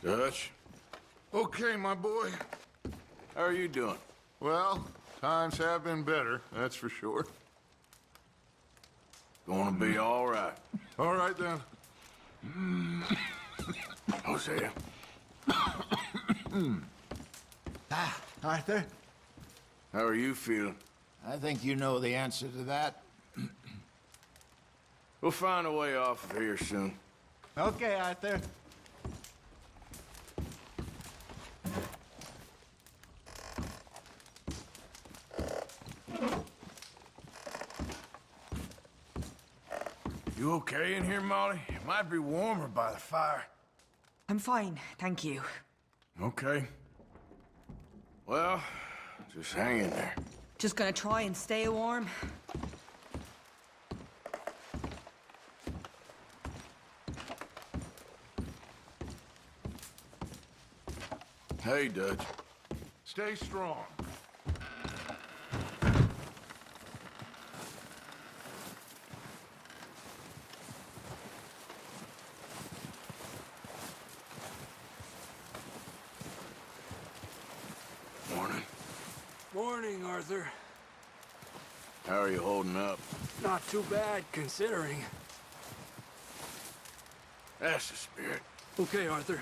Dutch? Okay, my boy. How are you doing? Well, times have been better, that's for sure. Gonna be all right. All right, then. Hosea. Arthur, How are you feeling? I think you know the answer to that. We'll find a way off of here soon. Okay, Arthur. You okay in here, Molly? It might be warmer by the fire. I'm fine, thank you. Okay. Well, just hang in there. Just gonna try and stay warm. Hey, Dutch. Stay strong. Morning. Morning, Arthur. How are you holding up? Not too bad, considering. That's the spirit. Okay, Arthur.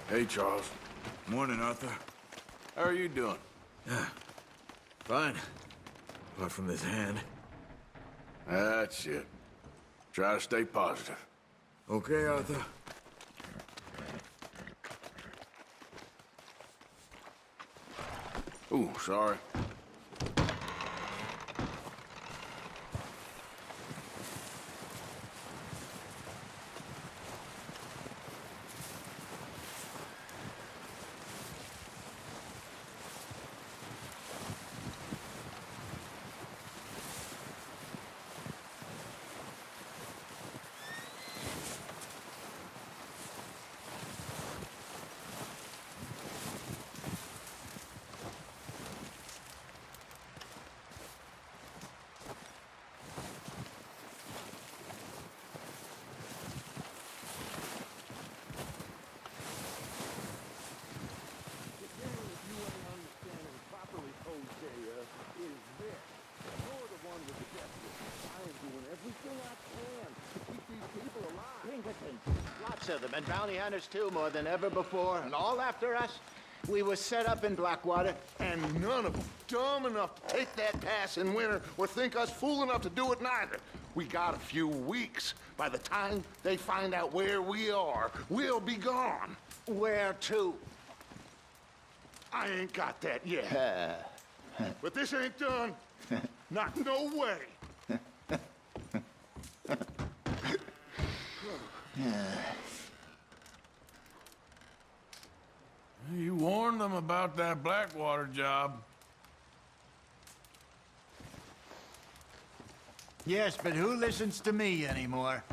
Hey, Charles. Morning, Arthur. How are you doing? Fine. Apart from this hand. That's it. Try to stay positive. Okay, Arthur. Ooh, sorry. Lots of them, and bounty hunters too, more than ever before, and all after us. We were set up in Blackwater, And none of them dumb enough to take that pass in winter or think us fool enough to do it neither. We got a few weeks. By the time they find out where we are, we'll be gone. where to? I ain't got that yet. But this ain't done. Not no way. You warned them about that Blackwater job. Yes, but who listens to me anymore?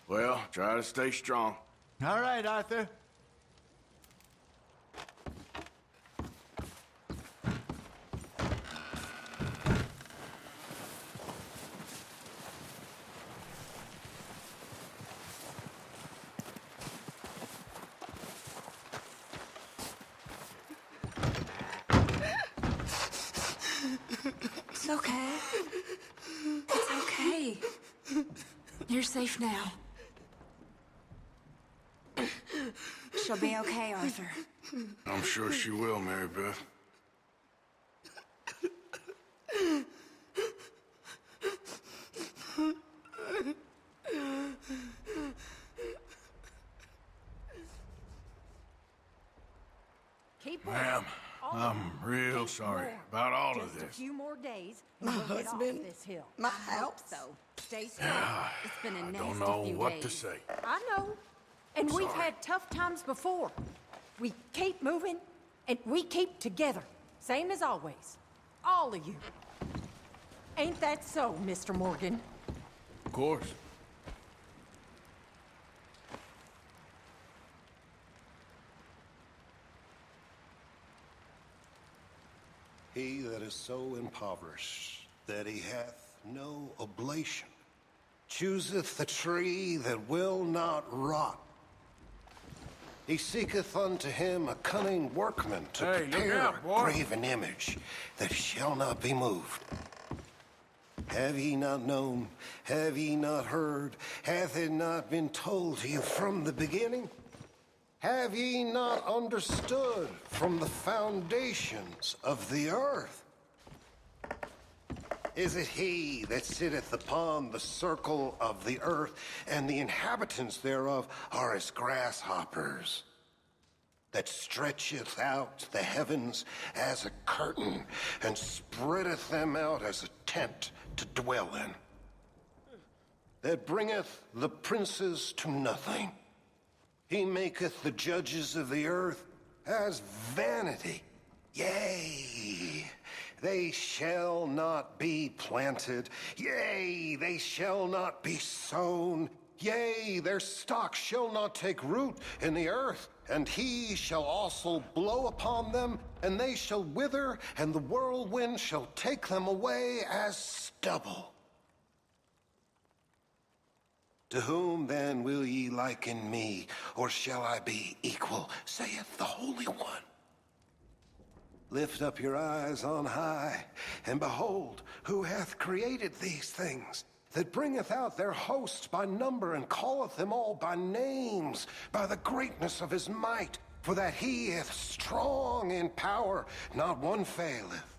Well, try to stay strong. All right, Arthur. It's okay. It's okay. You're safe now. She'll be okay, Arthur. I'm sure she will, Mary Beth. Keep Ma'am, I'm real sorry about all of Just a this. few more days, My and we'll get off husband, this hill. my I hope house. so. Stay strong. It's been a I nasty don't know few what days. to say. I know. And we've Sorry. had tough times before. We keep moving, and we keep together. Same as always. All of you. Ain't that so, Mr. Morgan? Of course. He that is so impoverished that he hath no oblation chooseth the tree that will not rot. He seeketh unto him a cunning workman to Hey, look prepare out, a boy. graven image that shall not be moved. Have ye not known? Have ye not heard? Hath it not been told to you from the beginning? Have ye not understood from the foundations of the earth? Is it he that sitteth upon the circle of the earth, and the inhabitants thereof are as grasshoppers, that stretcheth out the heavens as a curtain, and spreadeth them out as a tent to dwell in, that bringeth the princes to nothing? He maketh the judges of the earth as vanity. Yea, they shall not be planted. Yea, they shall not be sown. Yea, their stock shall not take root in the earth. And he shall also blow upon them, and they shall wither, and the whirlwind shall take them away as stubble. To whom then will ye liken me, or shall I be equal, saith the Holy One? Lift up your eyes on high, and behold, who hath created these things, that bringeth out their hosts by number, and calleth them all by names, by the greatness of his might, for that he is strong in power, not one faileth.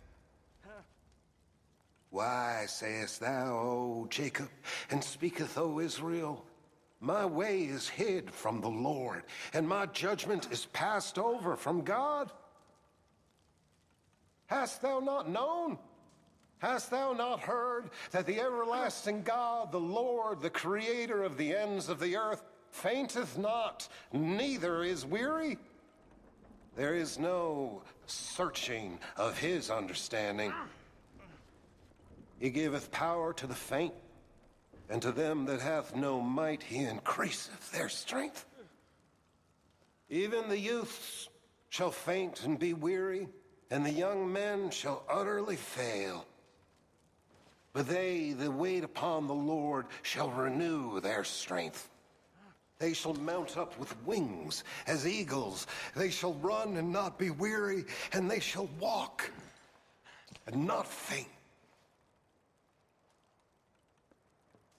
Why sayest thou, O Jacob, and speaketh, O Israel, my way is hid from the Lord, and my judgment is passed over from God? Hast thou not known? Hast thou not heard that the everlasting God, the Lord, the creator of the ends of the earth, fainteth not, neither is weary? There is no searching of his understanding. He giveth power to the faint, and to them that hath no might he increaseth their strength. Even the youths shall faint and be weary, and the young men shall utterly fail. But they that wait upon the Lord shall renew their strength. They shall mount up with wings as eagles. They shall run and not be weary, and they shall walk and not faint.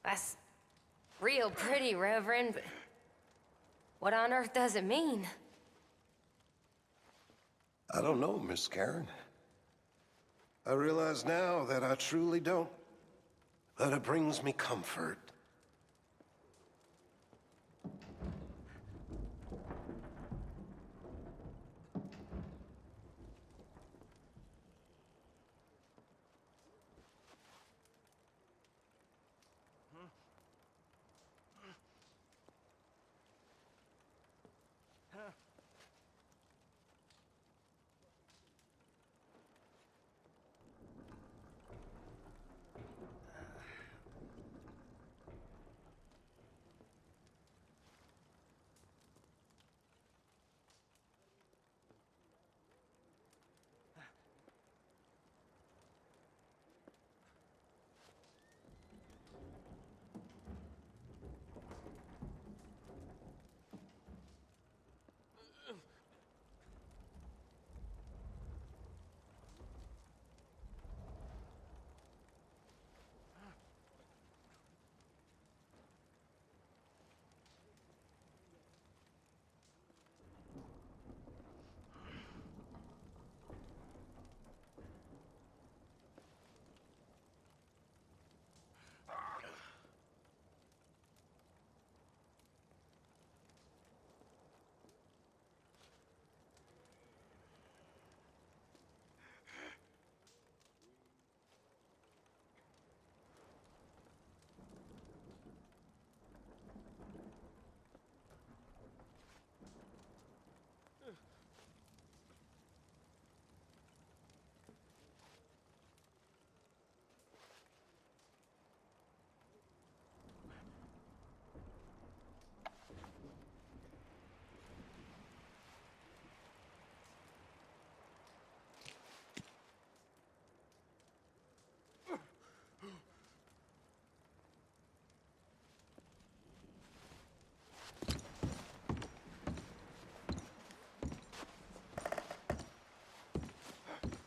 That's real pretty, Reverend, but what on earth does it mean? I don't know, Miss Karen. I realize now that I truly don't. That it brings me comfort.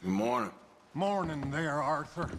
Good morning. Morning there, Arthur.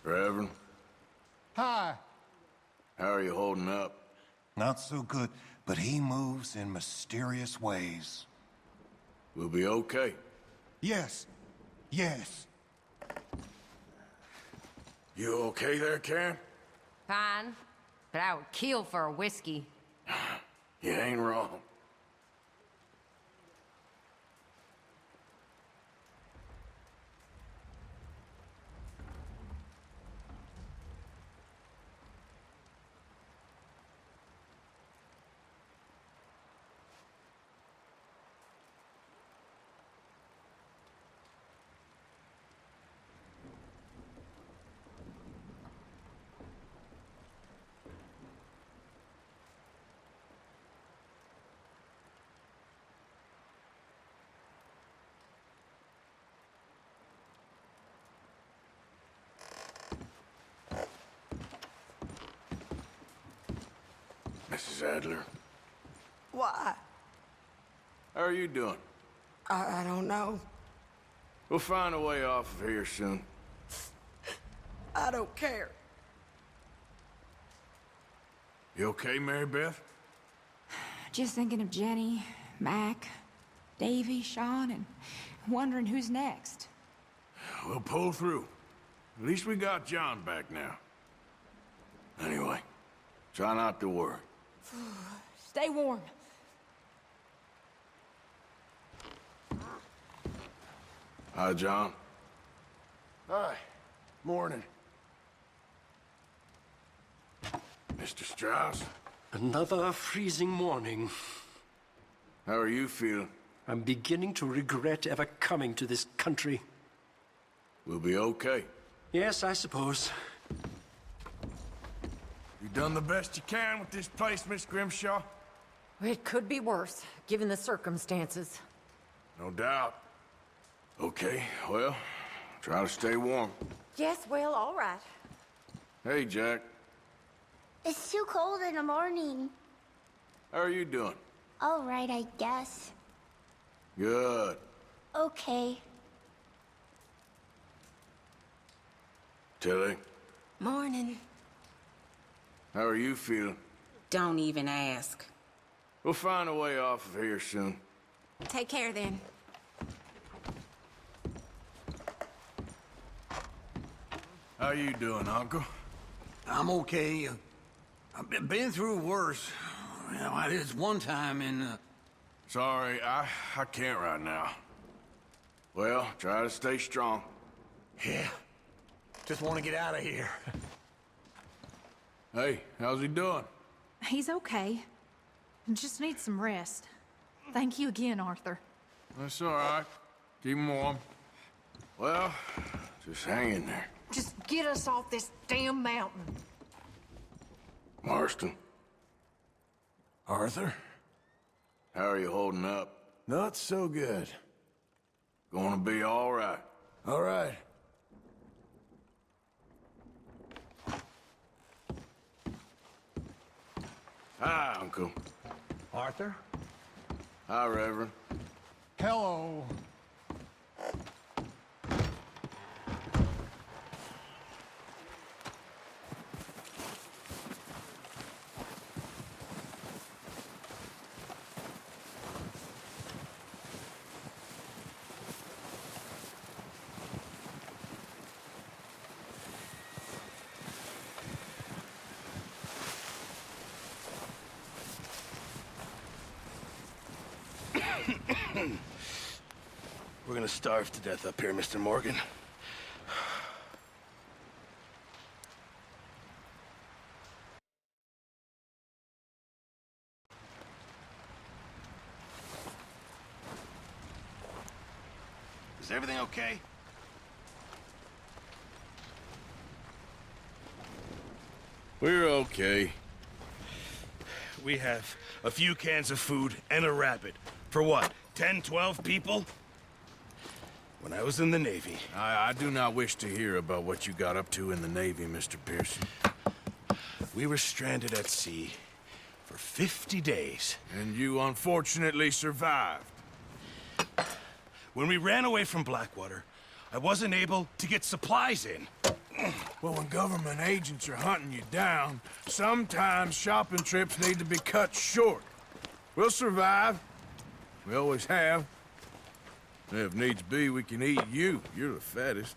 Reverend, Hi. how are you holding up? Not so good, but he moves in mysterious ways. We'll be okay. Yes. Yes. You okay there, Karen? Fine, but I would kill for a whiskey. You ain't wrong. Mrs. Adler, Why? how are you doing? I don't know. We'll find a way off of here soon. I don't care. You okay, Mary Beth? Just thinking of Jenny, Mac, Davy, Sean, and wondering who's next. We'll pull through. At least we got John back now. Anyway, try not to worry. Stay warm. Hi, John. Hi. Morning. Mr. Strauss, Another freezing morning. how are you feeling? I'm beginning to regret ever coming to this country. We'll be okay. Yes, I suppose. You done the best you can with this place, Miss Grimshaw? It could be worse, given the circumstances. No doubt. Okay, well, try to stay warm. Yes, well, all right. Hey, Jack. It's too cold in the morning. How are you doing? All right, I guess. Good. Okay. Tilly, Morning. how are you feeling? Don't even ask. We'll find a way off of here soon. Take care then. How you doing, Uncle? I'm okay. I've been through worse. You know, I did one time in... Sorry, I can't right now. Well, try to stay strong. Yeah. Just want to get out of here. Hey, how's he doing? He's okay. Just needs some rest. Thank you again, Arthur. That's all right. Keep him warm. Well, just hang in there. Just get us off this damn mountain. Marston, Arthur? how are you holding up? Not so good. Gonna be all right. All right. Hi, Uncle. Arthur? Hi, Reverend. Hello. We're gonna starve to death up here, Mr. Morgan. Is everything okay? We're okay. We have a few cans of food and a rabbit. For what, 10, 12 people? when I was in the Navy. I do not wish to hear about what you got up to in the Navy, Mr. Pearson. We were stranded at sea for 50 days. And you unfortunately survived. When we ran away from Blackwater, I wasn't able to get supplies in. Well, when government agents are hunting you down, sometimes shopping trips need to be cut short. We'll survive. We always have. If needs be, we can eat you. You're the fattest.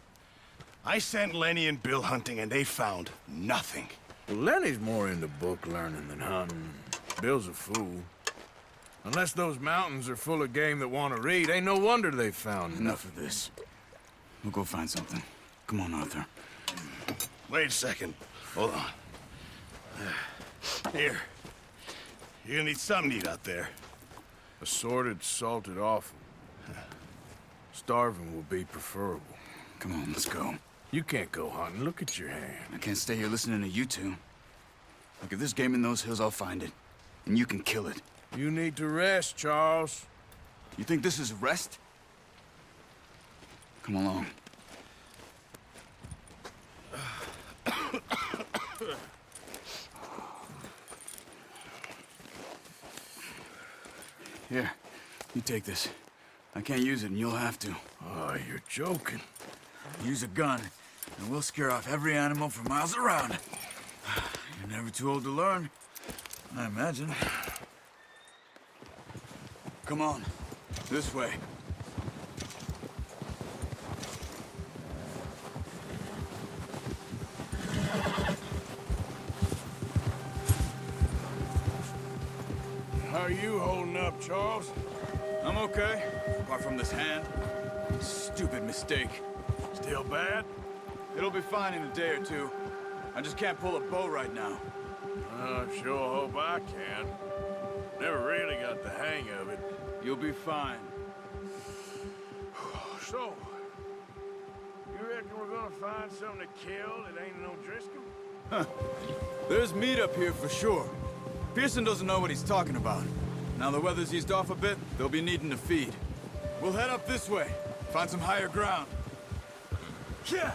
I sent Lenny and Bill hunting, and they found nothing. Well, Lenny's more into book learning than hunting. Bill's a fool. Unless those mountains are full of game that want to read, ain't no wonder they found Enough of this. We'll go find something. Come on, Arthur. Wait a second. Hold on. Here. You're gonna need something to eat out there. Assorted, salted offal. Starving will be preferable. Come on, let's go. You can't go hunting. Look at your hand. I can't stay here listening to you two. Look, if there's game in those hills, I'll find it. And you can kill it. You need to rest, Charles. You think this is rest? Come along. Here, you take this. I can't use it, and you'll have to. Oh, you're joking. Use a gun, and we'll scare off every animal for miles around. You're never too old to learn, I imagine. Come on, this way. How are you holding up, Charles? I'm okay, apart from this hand. Stupid mistake. Still bad? It'll be fine in a day or two. I just can't pull a bow right now. I sure hope I can. Never really got the hang of it. You'll be fine. So, you reckon we're gonna find something to kill that ain't no Driscoll? Huh. There's meat up here for sure. Pearson doesn't know what he's talking about. Now the weather's eased off a bit, they'll be needing to feed. We'll head up this way, find some higher ground. Yeah.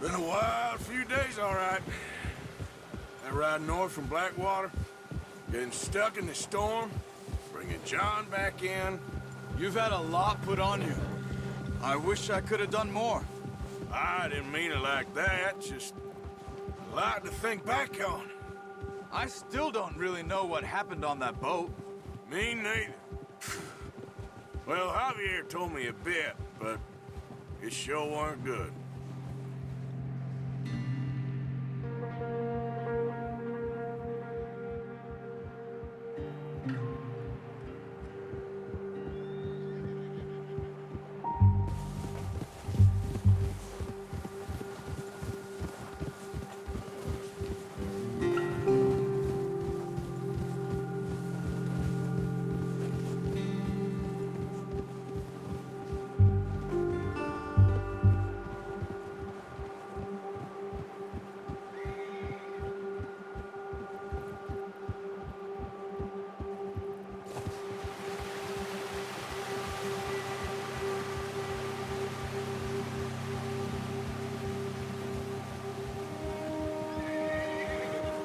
Been a wild few days, all right. That ride north from Blackwater, getting stuck in the storm, bringing John back in. You've had a lot put on you. I wish I could have done more. I didn't mean it like that, just a lot to think back on. I still don't really know what happened on that boat. Me neither. Well, Javier told me a bit, but it sure weren't good.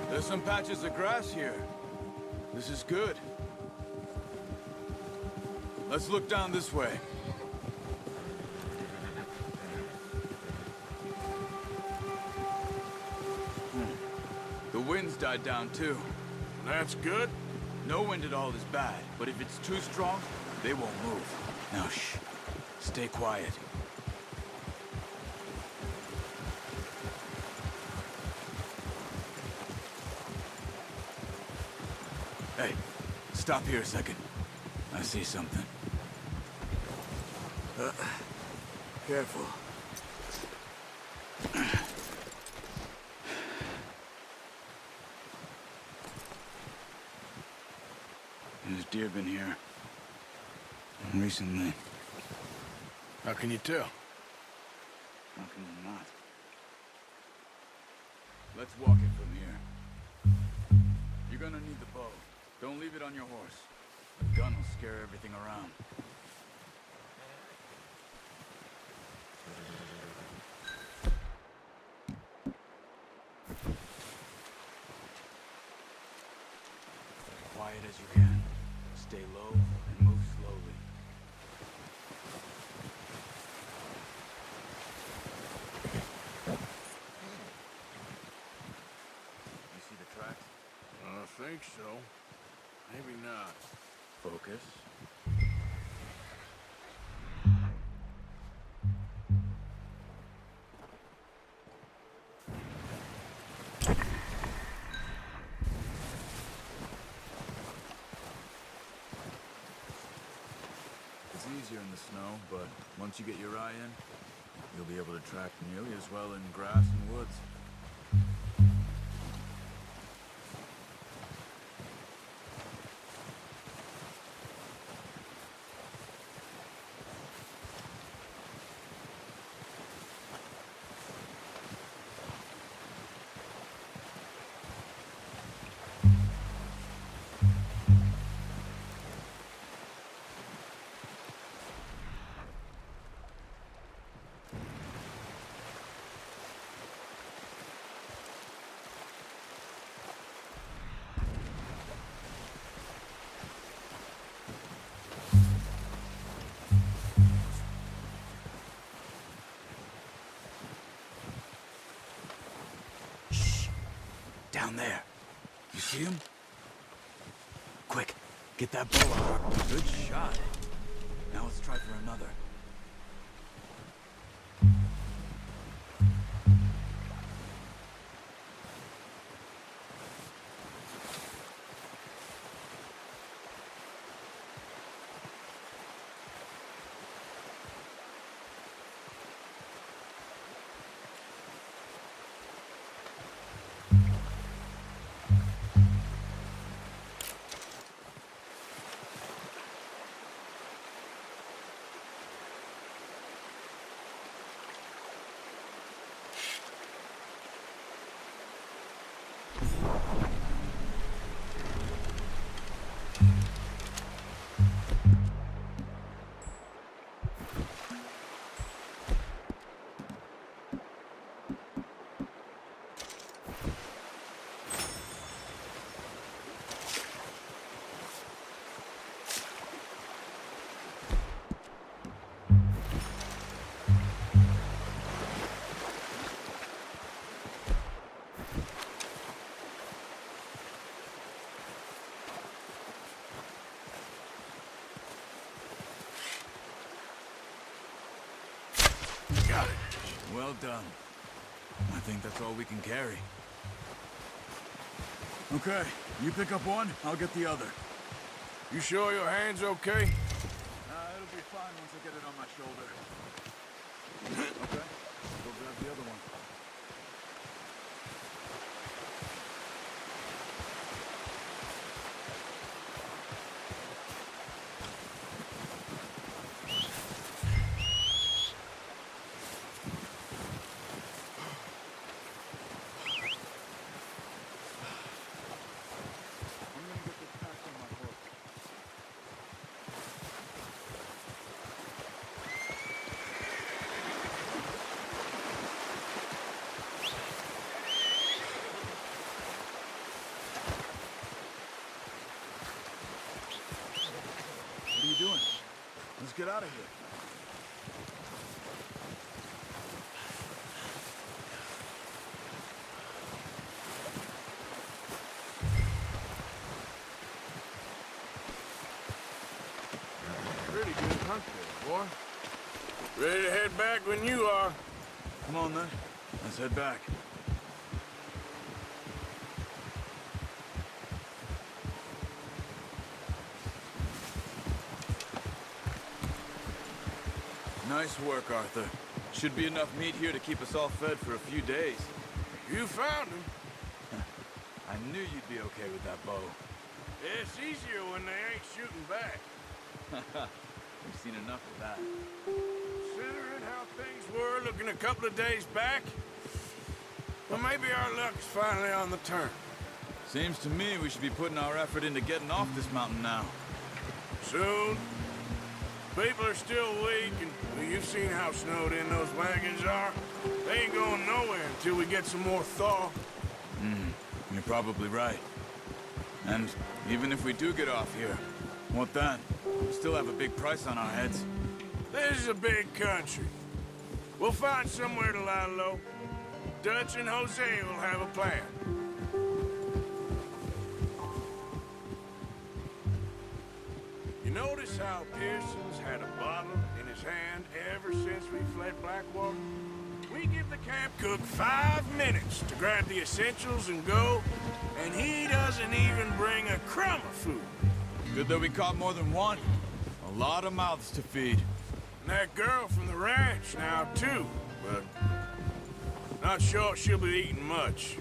There's some patches of grass here. This is good. Let's look down this way. The wind's died down too. That's good. No wind at all is bad, but if it's too strong, they won't move. Now shh. Stay quiet. Hey, stop here a second. I see something. Careful. There's deer been here. Recently. How can you tell? How can you not? Let's walk it from here. You're gonna need the bow. Don't leave it on your horse. A gun will scare everything around. as you can. Stay low and move slowly. You see the tracks? I think so. Maybe not. Focus. It's easier in the snow, but once you get your eye in, you'll be able to track nearly as well in grass and woods. Down there. You see him? Quick, get that bow out. Good shot. Now let's try for another. Got it. Well done. I think that's all we can carry. Okay, you pick up one, I'll get the other. You sure your hand's okay? It'll be fine once I get it on my shoulder. Okay, go grab the other one. What are you doing? Let's get out of here. Pretty good hunt there, boy. Ready to head back when you are. Come on then, let's head back. Nice work, Arthur. Should be enough meat here to keep us all fed for a few days. You found him. I knew you'd be okay with that bow. It's easier when they ain't shooting back. We've seen enough of that. Considering how things were looking a couple of days back, well, maybe our luck's finally on the turn. Seems to me we should be putting our effort into getting off this mountain now. Soon. People are still weak, and well, you've seen how snowed in those wagons are. They ain't going nowhere until we get some more thaw. You're probably right. And even if we do get off here, what then? We still have a big price on our heads. This is a big country. We'll find somewhere to lie low. Dutch and Jose will have a plan. You notice how Pearson's had a bottle in his hand ever since we fled Blackwater? We give the camp cook 5 minutes to grab the essentials and go, and he doesn't even bring a crumb of food. Good that we caught more than one. A lot of mouths to feed. And that girl from the ranch now, too, but not sure she'll be eating much.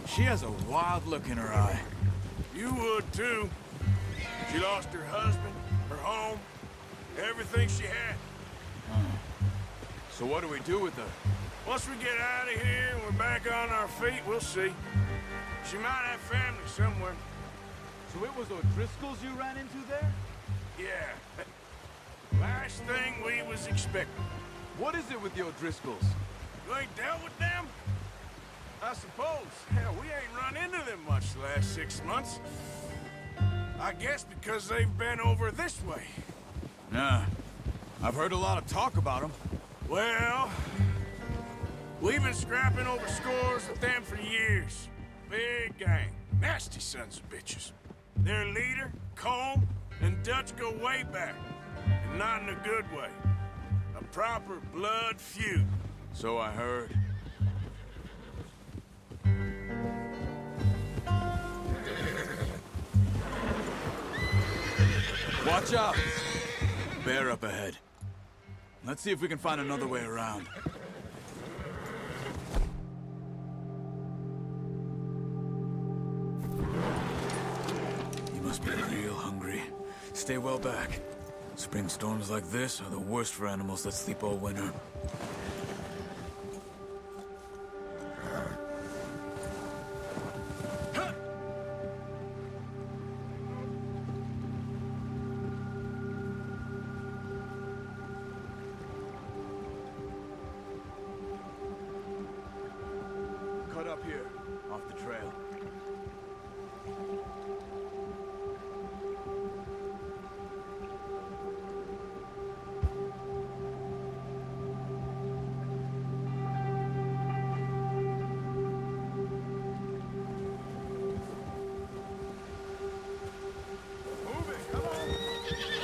She has a wild look in her eye. You would, too. She lost her husband, her home, everything she had. So what do we do with her? Once we get out of here and we're back on our feet, we'll see. She might have family somewhere. So it was O'Driscoll's you ran into there? Yeah. Last thing we was expecting. What is it with the O'Driscolls? You ain't dealt with them? I suppose. Hell, we ain't run into them much the last 6 months. I guess because they've been over this way. Nah. I've heard a lot of talk about them. Well, we've been scrapping over scores with them for years. Big gang. Nasty sons of bitches. Their leader, Combe, and Dutch go way back. And not in a good way. A proper blood feud. So I heard. Watch out! Bear up ahead. Let's see if we can find another way around. You must be real hungry. Stay well back. Spring storms like this are the worst for animals that sleep all winter. Cut up here, off the trail.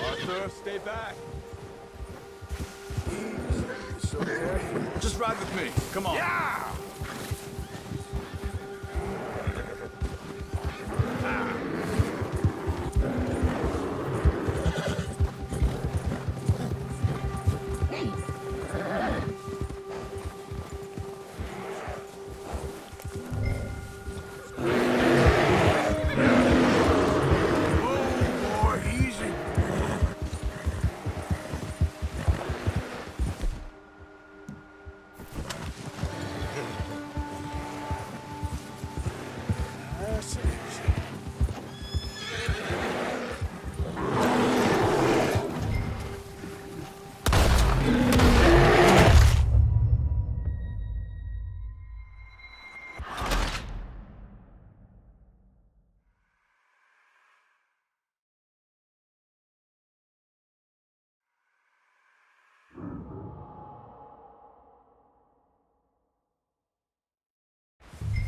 Arthur, stay back. It's okay. Just ride with me. Come on. Yeah!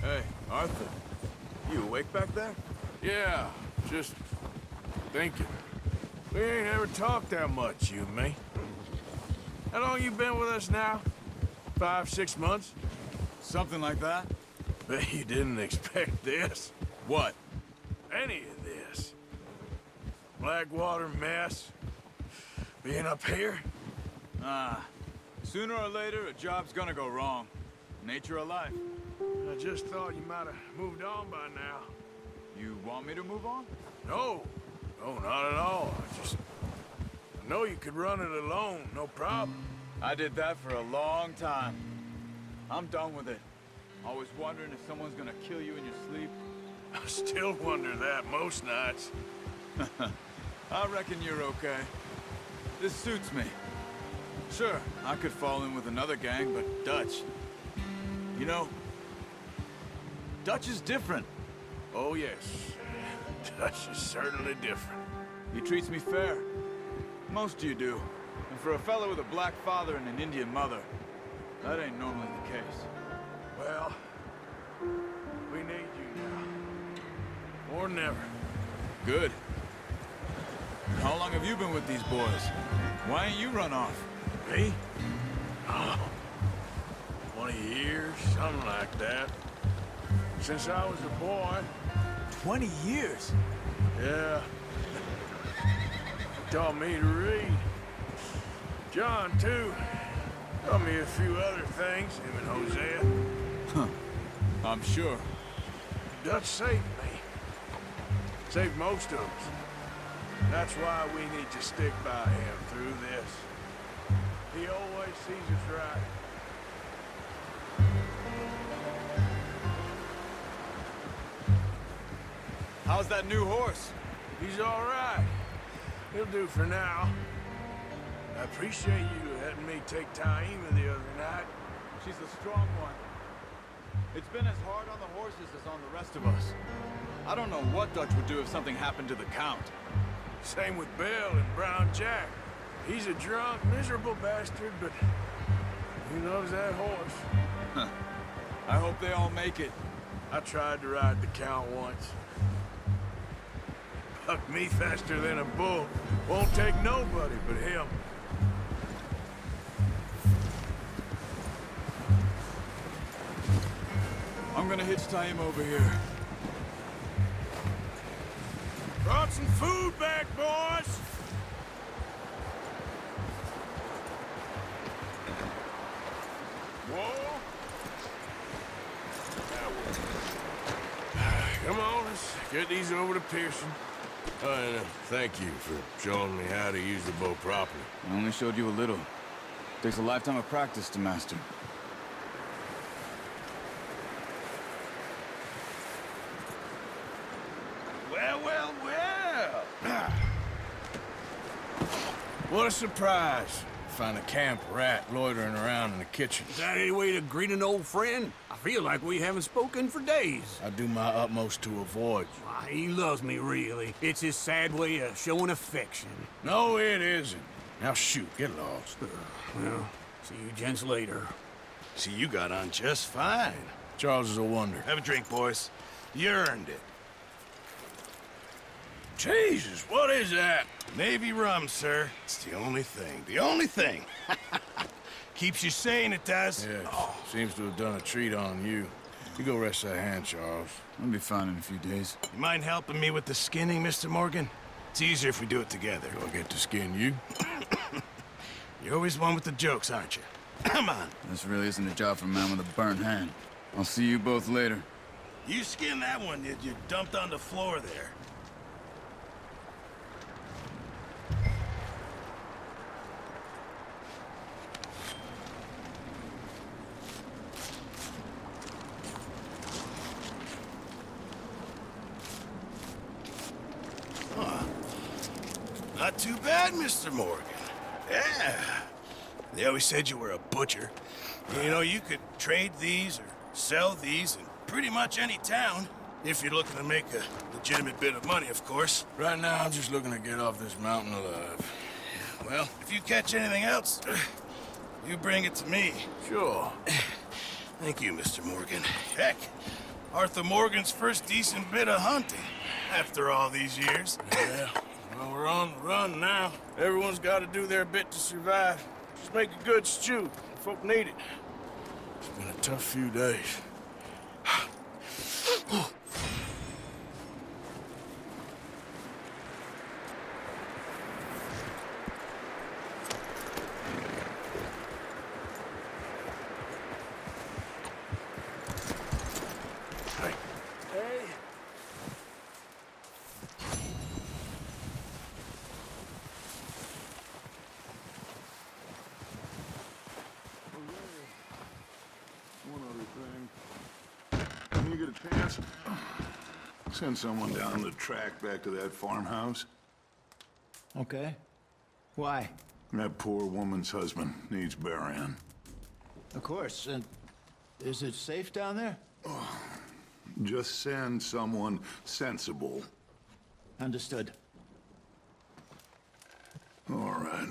Hey, Arthur. You awake back there? Yeah, just thinking. We ain't ever talked that much, you and me. How long you been with us now? 5, 6 months? Something like that. Bet you didn't expect this. What? Any of this. Blackwater mess. Being up here? Sooner or later, a job's gonna go wrong. Nature of life. I just thought you might have moved on by now. You want me to move on? No. No, not at all. I know you could run it alone, no problem. I did that for a long time. I'm done with it. Always wondering if someone's gonna kill you in your sleep. I still wonder that most nights. I reckon you're okay. This suits me. Sure, I could fall in with another gang, but Dutch... You know, Dutch is different. Oh, yes. Dutch is certainly different. He treats me fair. Most of you do. And for a fellow with a black father and an Indian mother, that ain't normally the case. Well, we need you now. More than ever. Good. How long have you been with these boys? Why ain't you run off? Me? Oh, 20 years, something like that. Since I was a boy. 20 years? Yeah. Taught me to read. John, too. Taught me a few other things, him and Hosea. Huh. I'm sure. Dutch saved me. Saved most of us. That's why we need to stick by him through this. He always sees us right. How's that new horse? He's all right. He'll do for now. I appreciate you letting me take Taima the other night. She's a strong one. It's been as hard on the horses as on the rest of us. I don't know what Dutch would do if something happened to the Count. Same with Bill and Brown Jack. He's a drunk, miserable bastard, but he loves that horse. Huh. I hope they all make it. I tried to ride the Count once. Bucked me faster than a bull. Won't take nobody but him. I'm gonna hitch Taima over here. Brought some food back, boys! Whoa! Come on, let's get these over to Pearson. And thank you for showing me how to use the bow properly. I only showed you a little. Takes a lifetime of practice to master. Well, well, well! What a surprise. Find a camp rat loitering around in the kitchen. Is that any way to greet an old friend? I feel like we haven't spoken for days. I do my utmost to avoid you. Why, he loves me, really. It's his sad way of showing affection. No, it isn't. Now shoot, get lost. Well, see you gents later. See, you got on just fine. Charles is a wonder. Have a drink, boys. You earned it. Jesus, what is that? Navy rum, sir. It's the only thing. The only thing. Keeps you sane, it does. Yeah, seems to have done a treat on you. You go rest that hand, Charles. I'll be fine in a few days. You mind helping me with the skinning, Mr. Morgan? It's easier if we do it together. Do I get to skin you? You're always one with the jokes, aren't you? Come on. This really isn't a job for a man with a burnt hand. I'll see you both later. You skinned that one, did you? Dumped on the floor there. Not too bad, Mr. Morgan. Yeah. They always said you were a butcher. You know, you could trade these or sell these in pretty much any town. If you're looking to make a legitimate bit of money, of course. Right now, I'm just looking to get off this mountain alive. Well, if you catch anything else, you bring it to me. Sure. Thank you, Mr. Morgan. Heck, Arthur Morgan's first decent bit of hunting after all these years. Yeah. Well, we're on the run now. Everyone's got to do their bit to survive. Just make a good stew. Folk need it. It's been a tough few days. When you get a chance, send someone down the track back to that farmhouse. Okay. Why? That poor woman's husband needs burying. Of course. And is it safe down there? Just send someone sensible. Understood. All right.